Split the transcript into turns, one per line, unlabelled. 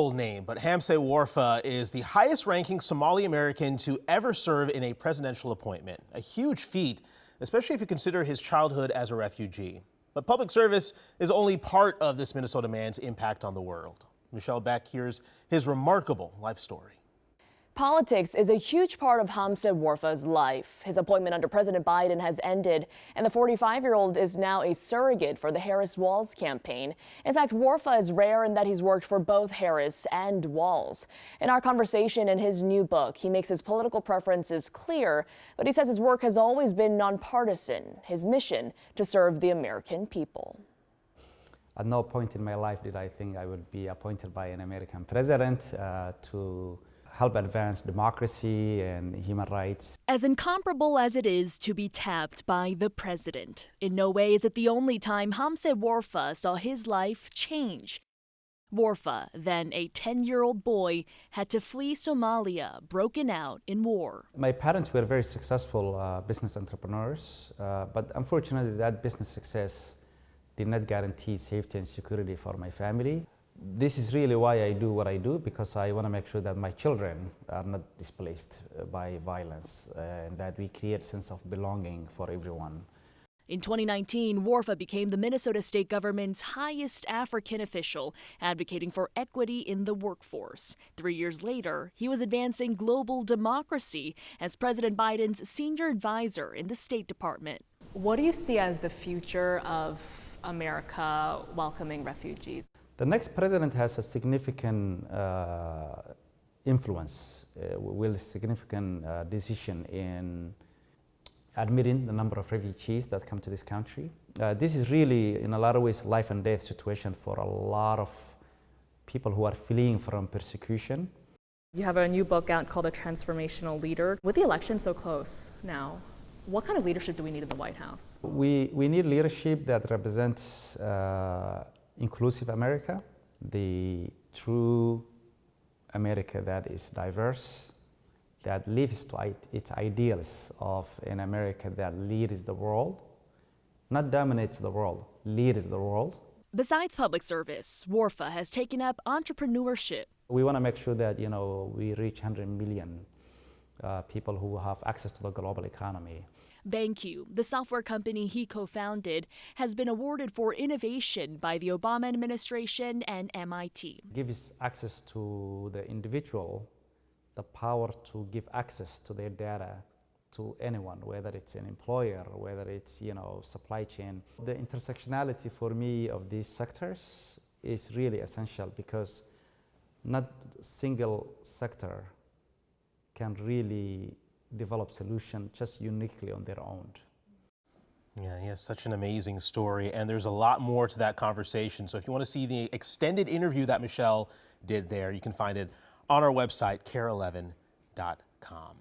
Full name, but Hamza Warfa is the highest-ranking Somali American to ever serve in a presidential appointment. A huge feat, especially if you consider his childhood as a refugee. But public service is only part of this Minnesota man's impact on the world. Michelle Beck hears his remarkable life story.
Politics is a huge part of Hamza Warfa's life. His appointment under President Biden has ended, and the 45-year-old is now a surrogate for the Harris-Walz campaign. In fact, Warfa is rare in that he's worked for both Harris and Walz. In our conversation in his new book, he makes his political preferences clear, but he says his work has always been nonpartisan, his mission to serve the American people.
At no point in my life did I think I would be appointed by an American president to help advance democracy and human rights.
As incomparable as it is to be tapped by the president, in no way is it the only time Hamza Warfa saw his life change. Warfa, then a 10-year-old boy, had to flee Somalia, broken out in war.
My parents were very successful business entrepreneurs, but unfortunately that business success did not guarantee safety and security for my family. This is really why I do what I do, because I want to make sure that my children are not displaced by violence and that we create a sense of belonging for everyone.
In 2019, Warfa became the Minnesota state government's highest African official, advocating for equity in the workforce. 3 years later, he was advancing global democracy as President Biden's senior advisor in the State Department.
What do you see as the future of America welcoming refugees?
The next president has a significant influence, will significant decision in admitting the number of refugees that come to this country. This is really, in a lot of ways, life and death situation for a lot of people who are fleeing from persecution.
You have a new book out called A Transformational Leader. With the election so close now, what kind of leadership do we need in the White House?
We need leadership that represents inclusive America, the true America that is diverse, that lives to its ideals of an America that leads the world, not dominates the world, leads the world.
Besides public service, Warfa has taken up entrepreneurship.
We want to make sure that we reach 100 million people who have access to the global economy.
BanQ, the software company he co-founded, has been awarded for innovation by the Obama administration and MIT.
Gives access to the individual, the power to give access to their data to anyone, whether it's an employer, whether it's supply chain. The intersectionality for me of these sectors is really essential, because not a single sector can really develop solutions just uniquely on their own.
Yeah, he has such an amazing story, and there's a lot more to that conversation. So if you want to see the extended interview that Michelle did there, you can find it on our website, KARE11.com.